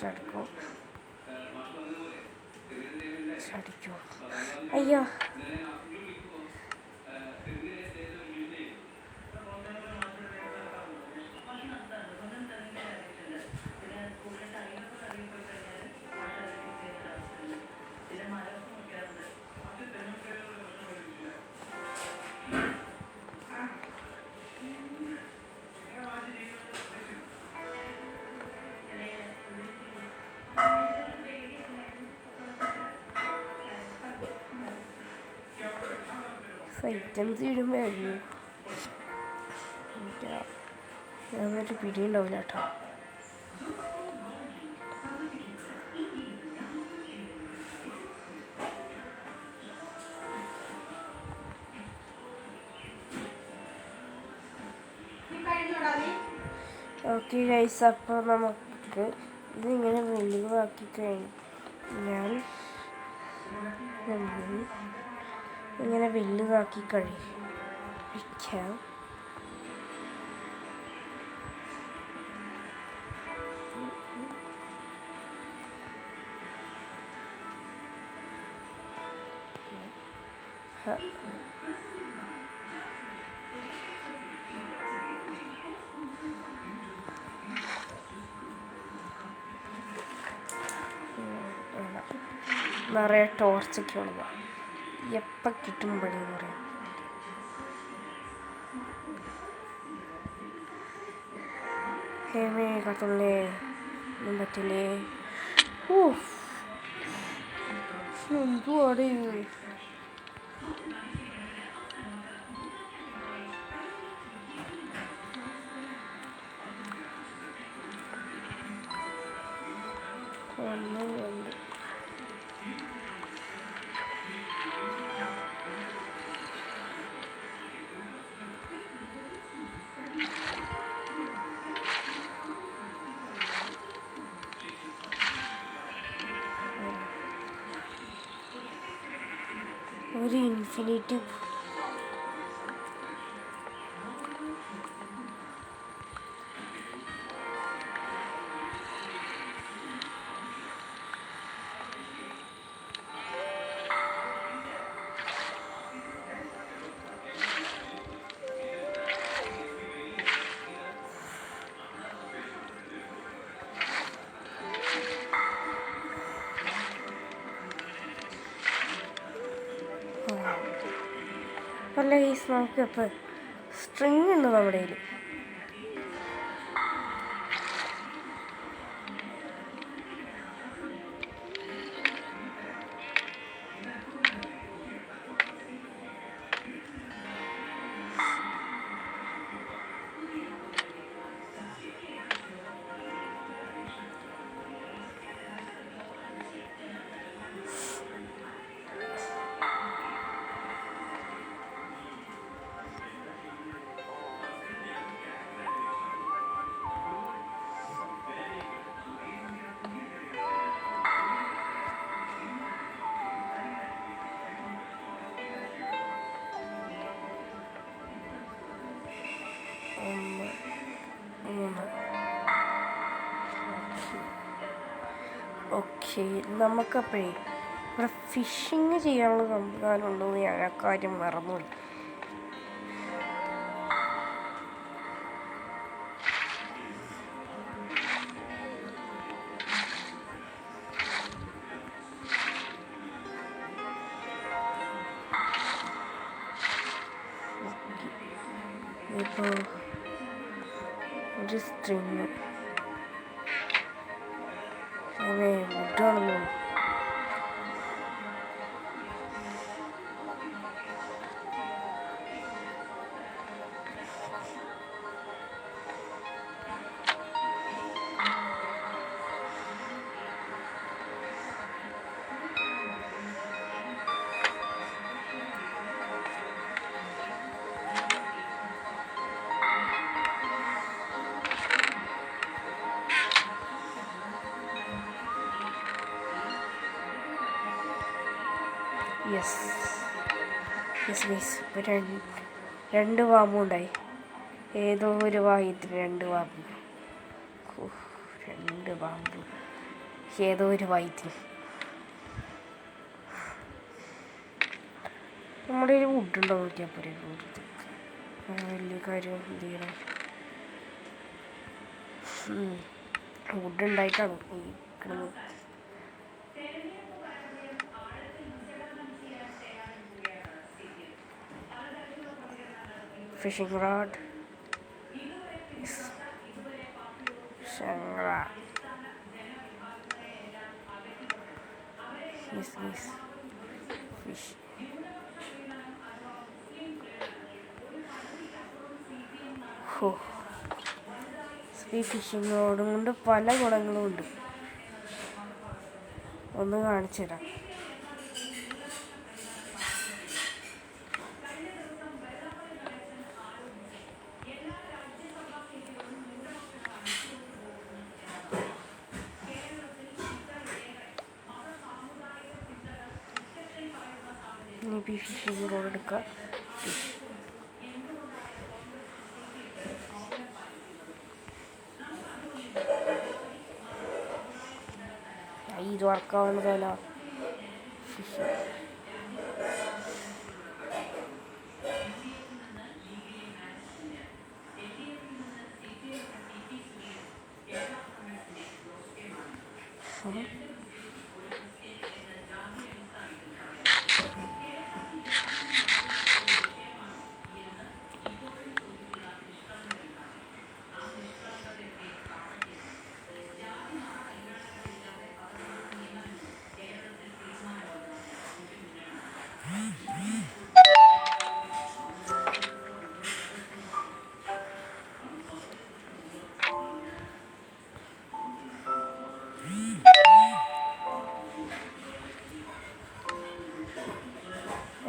ചടിക്കോ. അയ്യോ, ഐറ്റംസ് ഇടുമ്പോൾ എന്നിട്ട് പിടിയുണ്ടാവില്ല കേട്ടോ. ഓക്കെ ഗൈസ്, അപ്പോൾ നമുക്ക് ഇതിങ്ങനെ വലുതാക്കി കഴിഞ്ഞു. ഞാൻ ഇങ്ങനെ വലുതാക്കി കഴിക്കാം. നിറയെ ടോർച്ചൊക്കെ ഉള്ളതാണ്. എപ്പം കിട്ടും പണിയെന്ന് പറയാം. ഹേമേ കത്തുള്ളേ, ഒന്നും പറ്റില്ലേ. എന്തുവാടെ ഒന്നുണ്ട്. ഒരു ഇൻഫിനിറ്റി അല്ല ഗൈസ്, നമുക്ക് ഇപ്പോൾ സ്ട്രിങ് ഉണ്ട് നമ്മുടെ കയ്യിൽ. ഓക്കെ, നമുക്കപ്പോഴേ ഇവിടെ ഫിഷിങ് ചെയ്യാനുള്ള സംവിധാനം ഉണ്ടോ എന്ന് ഞാൻ ആ കാര്യം മറന്നുപോയി. ഇപ്പോൾ ഒരു സ്ട്രിങ് വുഡാണെന്നോ. യെസ് യെസ് മീസ്. ഇപ്പോൾ രണ്ട് പാമ്പുണ്ടായി. ഏതോ ഒരു വായത്തിന് രണ്ട് പാമ്പ്. രണ്ട് പാമ്പ് ഏതോ ഒരു വായത്തിന്. നമ്മുടെ ഒരു വുഡുണ്ടോ നോക്കിയാൽ പോരെ. വലിയ കാര്യം എന്ത് ചെയ്യണം. വുഡുണ്ടായിട്ടാണ് ഈ കിടന്നത്. ഫിഷിംഗ് റോഡ് ശങ്ക ഫിഷ്. ഈ ഫിഷിംഗ് റോഡും കൊണ്ട് പല ഗുണങ്ങളും ഉണ്ട്. ഒന്ന് കാണിച്ചു തരാം. ഇനിയിപ്പോൾ ഈ ഫിഷിംഗ് റോഡ് എടുക്കുക. ഇത് വർക്കാവുന്നതല്ല.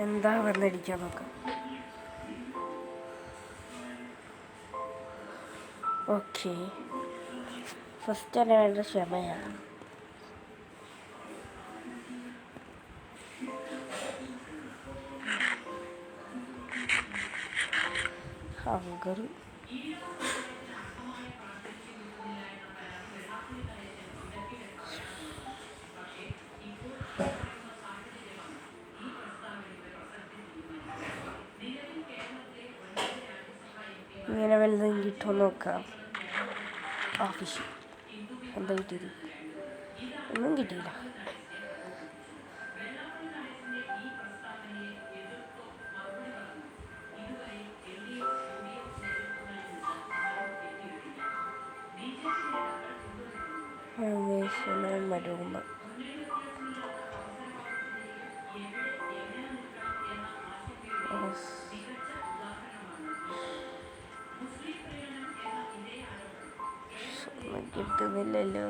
എന്താ വന്നിരിക്കാൻ നോക്കാം. ഓക്കെ, ഫസ്റ്റ് തന്നെ വേണ്ട ക്ഷമയാണ്. ഹങ്കർ ഇങ്ങനെ വല്ലതും കിട്ടുമോ നോക്കാം. ആ ഫിഷ് എന്താ കിട്ടിയത്? ഒന്നും കിട്ടിയില്ല. മരുമ കിട്ടുന്നില്ലല്ലോ.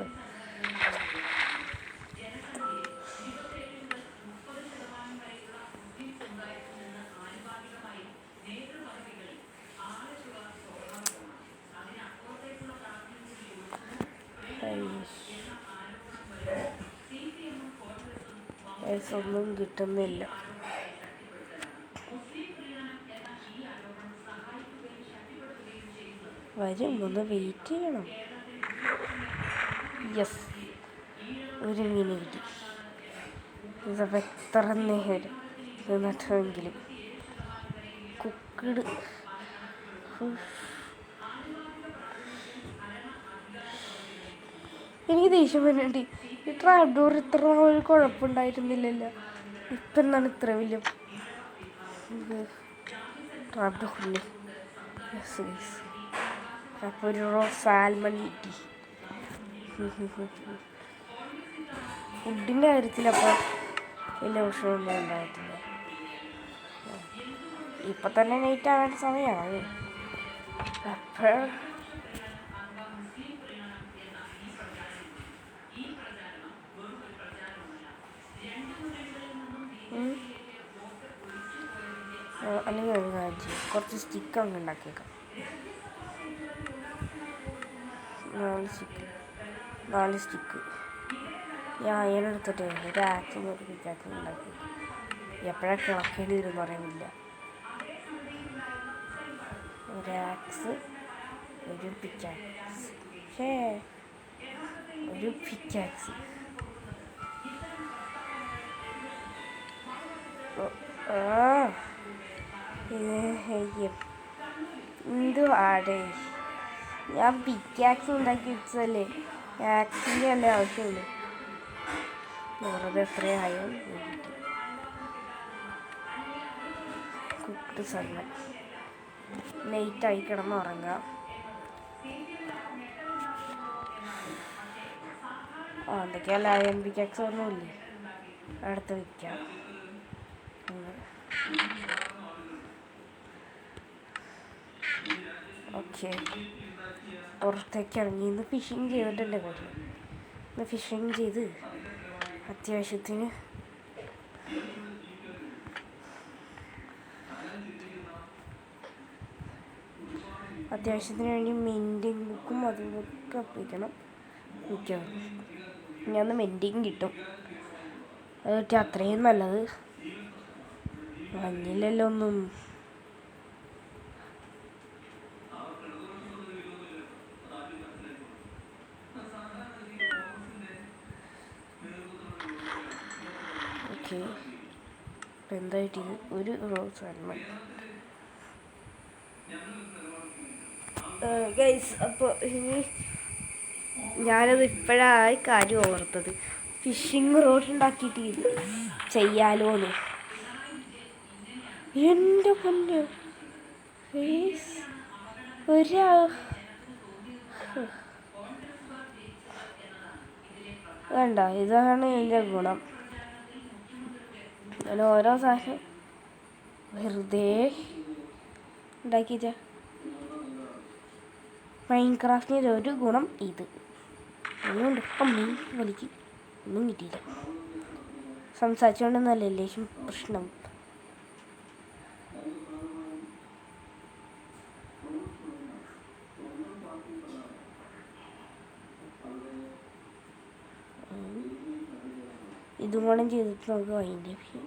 ഒന്നും കിട്ടുന്നില്ല. വരും, ഒന്ന് വെയിറ്റ് ചെയ്യണം. യെസ്, ഒരു മീൻ കിട്ടി. ഇതപ്പോൾ എത്ര നേരം നിന്നിട്ടെങ്കിലും കുക്കിട്. എനിക്ക് ദേഷ്യം വരുന്നുണ്ട്. ഈ ട്രാപ്പ് ഡോർ ഇത്ര ഒരു കുഴപ്പമുണ്ടായിരുന്നില്ലല്ലോ. ഇപ്പം എന്താണ് ഇത്ര വലിയ ട്രാപ്പ് ഡോറിന്? Yes guys. അപ്പോൾ ഒരു സാൽമൺ കിട്ടി. ഫുഡിൻ്റെ കാര്യത്തിലപ്പോൾ വലിയ പ്രശ്നമൊന്നും ഉണ്ടാകത്തില്ല. ഇപ്പം തന്നെ നൈറ്റ് ആവേണ്ട സമയമാണ്. അപ്പോൾ അല്ലെങ്കിൽ ഒരു കാര്യം ചെയ്യും, കുറച്ച് സ്റ്റിക്ക് അങ്ങ് ഉണ്ടാക്കിയേക്കാം. 4 സ്റ്റിക്ക് ഞാൻ അയനെടുത്തിട്ട് ഒരു ആക്സും ഒരു പിക്കാക്സും ഉണ്ടാക്കി. എപ്പോഴൊക്കെ ഇളക്കേണ്ടി വരും എന്ന് പറയുന്നില്ല. ഒരു ആക്സ്, ഒരു പിക്കാക്സ്, ഒരു പിക്കാക്സ്. എന്തുവാടേ, ഞാൻ പിക്കാക്സ് ഉണ്ടാക്കി വെച്ചതല്ലേ, ആക്സിൻ്റെ അല്ലേ ആവശ്യമുള്ളൂ. വെറുതെ എത്രയായോ കുക്ക്ഡ് സൽമൺ. നൈറ്റായി കിടന്ന് ഉറങ്ങാം. എന്തൊക്കെയല്ല അയൺ പിക്കാക്സ് ഒന്നുമില്ലേ, അടുത്ത് വയ്ക്കാം. ഓക്കെ, പുറത്തേക്ക് ഇറങ്ങി ഇന്ന് ഫിഷിങ് ചെയ്തിട്ടുണ്ട് കാര്യം. ഇന്ന് ഫിഷിങ് ചെയ്ത് അത്യാവശ്യത്തിന് വേണ്ടി മെൻഡിങ് ബുക്കും അതുമൊക്കെ ഒപ്പിക്കണം. മിക്കവാറും ഞാൻ ഒന്ന് മെൻഡിങ് കിട്ടും, അത് അത്രയും നല്ലത്. മഞ്ഞിലല്ലോ ഒന്നും. ഓക്കെ, എന്തായിട്ടിത് ഒരു റോസ് സാൽമൺ ഗൈസ്. അപ്പോൾ ഇനി ഞാനത് ഇപ്പോഴായി കാര്യം ഓർത്തത്, ഫിഷിങ് റോഡ് ഉണ്ടാക്കിയിട്ട് ചെയ്യാലോന്ന്. എൻ്റെ പൊന്നോ വേണ്ട, ഇതാണ് എൻ്റെ ഗുണം. ഞാൻ ഓരോ സാധനം വെറുതെ ഉണ്ടാക്കിച്ച. മൈൻക്രാഫ്റ്റിൻ്റെ ഒരു ഗുണം ഇത്. അതുകൊണ്ട് അമ്മയും വലിക്ക് ഒന്നും കിട്ടിയില്ല. സംസാരിച്ചുകൊണ്ടെന്നല്ല ലേശം പ്രശ്നം. ഇതും കൂടെ ചെയ്തിട്ട് നമുക്ക് വൈകിട്ട്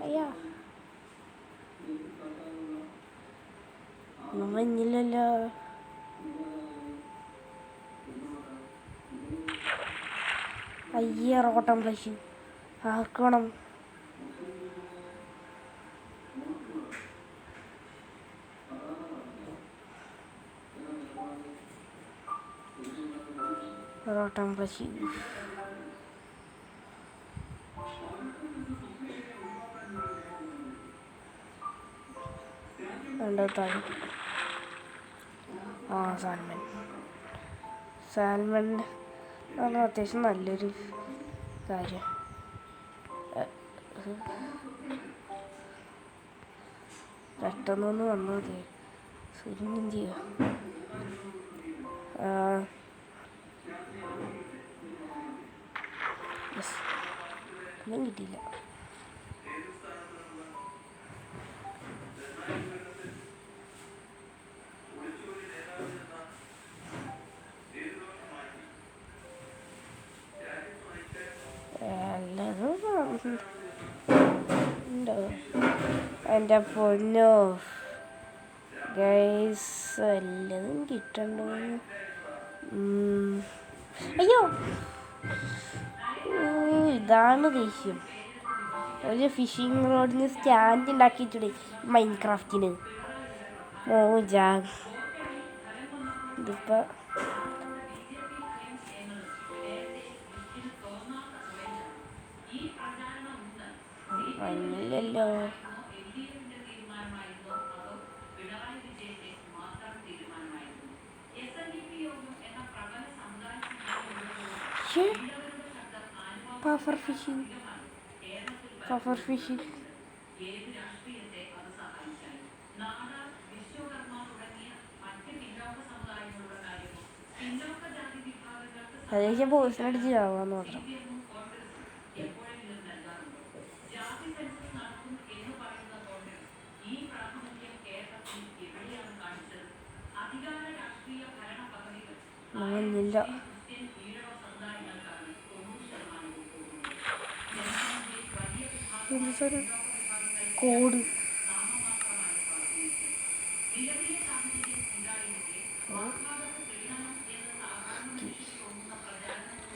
അയ്യാ മഞ്ഞില്ലല്ലോ. അയ്യ റോട്ടം ഫ്ലഷ് ആക്കണം. റോട്ടം ഫ്ലഷ് താഴെ. സാൽമൺ ആണ് അത്യാവശ്യം നല്ലൊരു കാര്യം. പെട്ടെന്നൊന്ന് വന്നത് സുരിഞ്ഞും ചെയ്യുക. ഒന്നും കിട്ടിയില്ല. ഉണ്ടോ എൻ്റെ പൊന്നോ ഗൈസ്, വല്ലതും കിട്ടണ്ടോ? അയ്യോ, ഇതാണ് ദേഷ്യം. ഒരു ഫിഷിംഗ് റോഡിന് സ്റ്റാൻഡ് ഉണ്ടാക്കിയിട്ടുണ്ട് മൈൻക്രാഫ്റ്റിന്. ഇതിപ്പോൾ മഞ്ഞില്ലല്ലോ. പഫർ ഫിഷ് പഫർ ഫിഷ് അതൊക്കെ ബോസിനടിച്ച് ചാവാന്ന് മാത്രം. മഞ്ഞില്ല. കോഡ്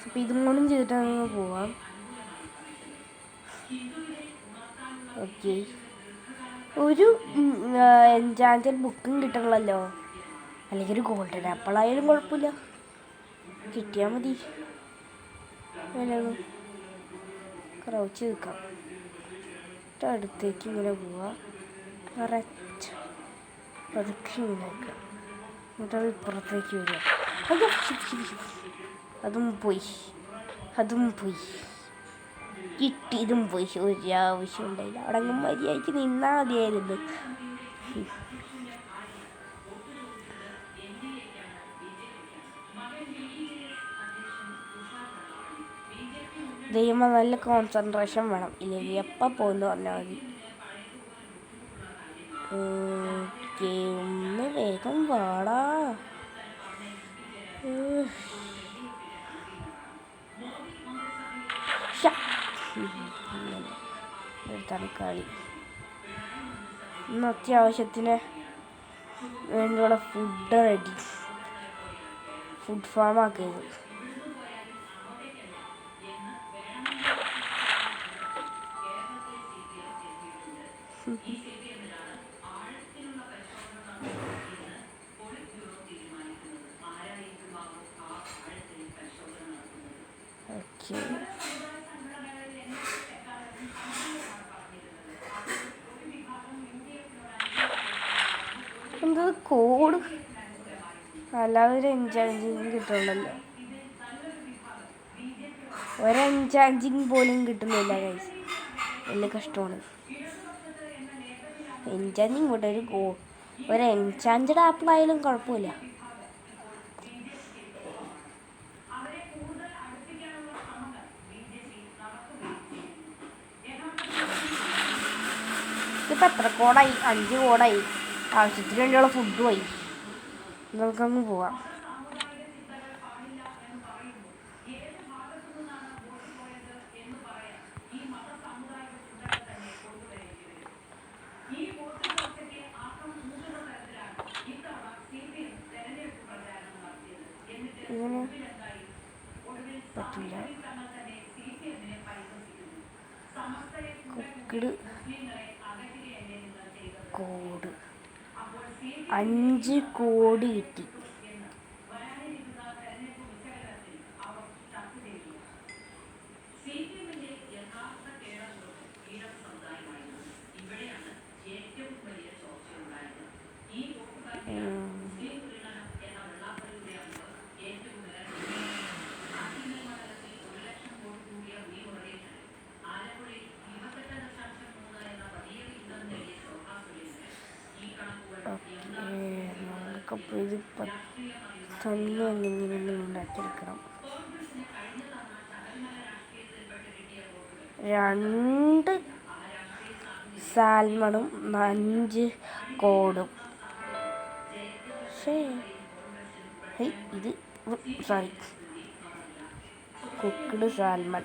അപ്പം ഇതും കൊണ്ടും ചെയ്തിട്ടങ്ങ് പോവാം. ഓക്കെ, ഒരു എൻചാൻറ്റഡ് ബുക്കും കിട്ടണമല്ലോ, അല്ലെങ്കിൽ ഒരു ഗോൾഡൻ ആപ്പിളായാലും കുഴപ്പമില്ല, കിട്ടിയാൽ മതി. വല്ലതും ക്രൗച്ച് നിൽക്കാം, അടുത്തേക്ക് ഇങ്ങനെ പോവാം, കറക്റ്റ് പതുക്കെ ഇങ്ങനെ വെക്കാം, എന്നിട്ടത് ഇപ്പുറത്തേക്ക് വരിക. അതും പോയി, അതും പോയി, കിട്ടിയതും പോയി. ഒരാവശ്യം ഉണ്ടായില്ല, അവിടെ അങ്ങ് മര്യാദയ്ക്ക് നിന്നാൽ മതിയായിരുന്നു. ദൈവം നല്ല കോൺസെൻട്രേഷൻ വേണം, ഇല്ലെങ്കിൽ എപ്പോൾ പോകുന്നു പറഞ്ഞാൽ മതി. ഒന്ന് വേഗം വാടാ. എടുത്താണ് കളി. ഇന്ന് അത്യാവശ്യത്തിന് വേണ്ടിയുള്ള ഫുഡ് റെഡി, ഫുഡ് ഫാം ആക്കിയത്. എന്തത് കോഡ്, അല്ലാതെ ഒരു എൻചാഞ്ചിങ് കിട്ടുന്നുണ്ടല്ലോ, ഒരു എൻചാഞ്ചിങ് പോലും കിട്ടുന്നില്ല ഗൈസ്, വലിയ കഷ്ടമാണ്. എൻചാഞ്ചിങ് പോട്ടെ, ഒരു എൻചാഞ്ചഡ് ആപ്പിൾ ആയാലും കുഴപ്പമില്ല. ഇതിപ്പോൾ എത്ര കോഡായി? 5 കോഡായി. ആവശ്യത്തിന് വേണ്ടിയുള്ള ഫുഡ് പോയി. നമുക്കങ്ങ് പോവാം. ഇങ്ങനെ പറ്റില്ല. കുക്കിഡ് കോഡ് 5 കോഡ് കിട്ടി. നമുക്കപ്പോൾ ഇത് 10 എന്തെങ്കിലും ഉണ്ടാക്കിയെടുക്കണം. 2 സാൽമണും 5 കോഡും. ഇത് സോറി, കുക്ക്ഡ് സാൽമൺ.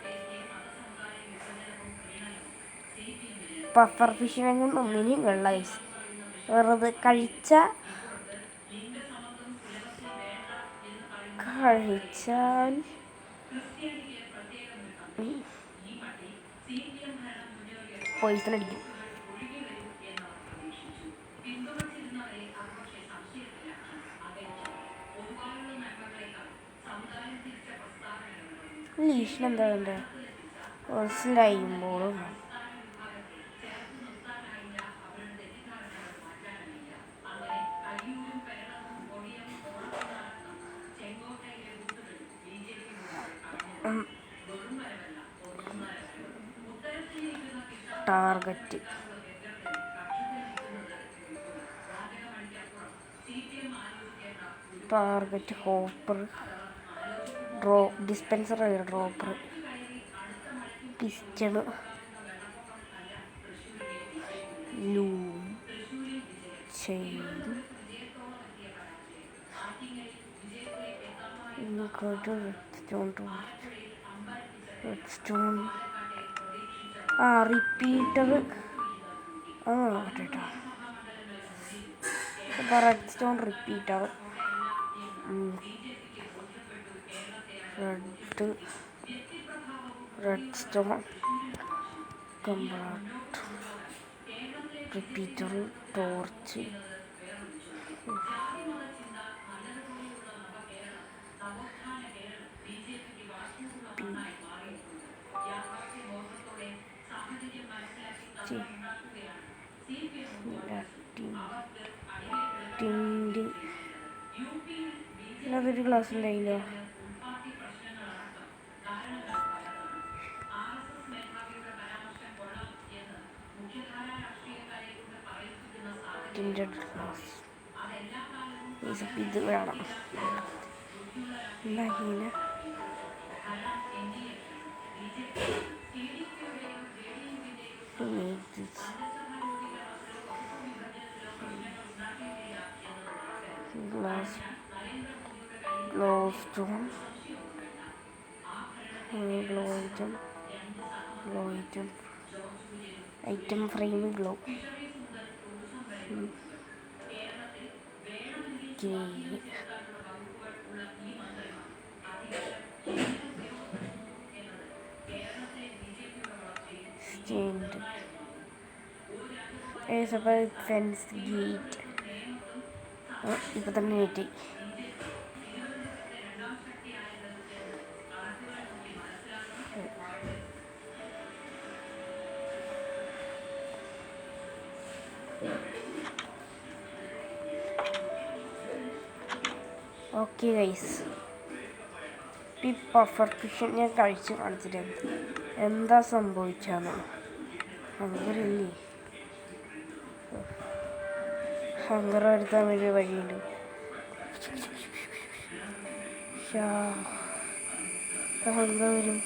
പഫർ ഫിഷിനെ കൊണ്ട് ഒന്നിനും വെള്ള ഐസ് വെറുതെ കഴിച്ചാൽ പോയിസൺ അടിക്കും. ലീഷനെന്താ വേണ്ടത്? സ്ലൈമ്പോളും target, hopper, dispenser, dropper, piston, loom, chain, redstone, repeater, കേട്ടോ റെഡ്സ്റ്റോൺ, റിപ്പീറ്റർ, റെഡ്സ്റ്റോൺ, കംപ്ലാട്ട്, റിപ്പീറ്റർ, ടോർച്ച്, ടിൻഡ്, അതൊരു ഗ്ലാസ് ഉണ്ടായില്ലോ. ടിൻഡഡ് ഗ്ലാസ്, ഇത് വേണം. എന്നാ glass, glowstone, glow item frame, glow, stand, fence, gate. ഇപ്പം തന്നെ നീട്ടി. ഓക്കെ ഗൈസ്, ഈ പഫർ ഫിഷ് ഞാൻ കഴിച്ച് കാണിച്ചിട്ട് എന്താ സംഭവിച്ചാന്ന്. അങ്ങനല്ലേ ഹങ്കർ വരുത്താൻ വേണ്ടി വഴിയുണ്ട്. ഹങ്കർ വരും.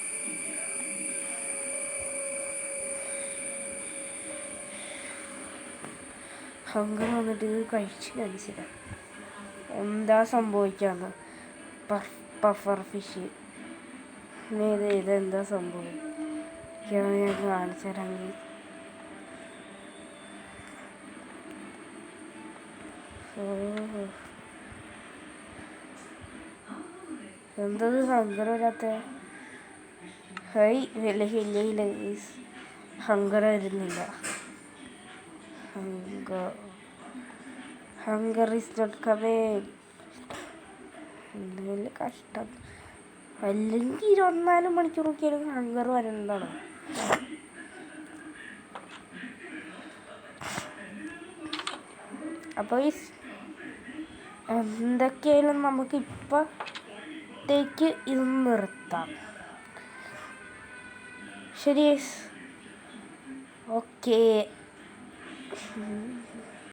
ഹങ്കർ വന്നിട്ട് ഇത് കഴിച്ച് കാണിച്ചില്ല എന്താ സംഭവിക്കാന്ന്. പഫർ ഫിഷ് ഇതെന്താ സംഭവിക്കാന്ന് ഞാൻ കാണിച്ചു തരാമെങ്കിൽ. എന്തത് ഹങ്കർ വരാത്ത? ഇല്ല ഹങ്കർ വരുന്നില്ല. Hunger is not coming. എന്തെങ്കിലും കഷ്ടം. അല്ലെങ്കിൽ 24 മണിക്കൂർ നോക്കിയാലും ഹങ്കർ വരുന്നതാണ്. അപ്പോൾ എന്തൊക്കെയായാലും നമുക്ക് ഇപ്പോഴത്തേക്ക് ഇത് നിർത്താം. ശരി, ഓക്കേ.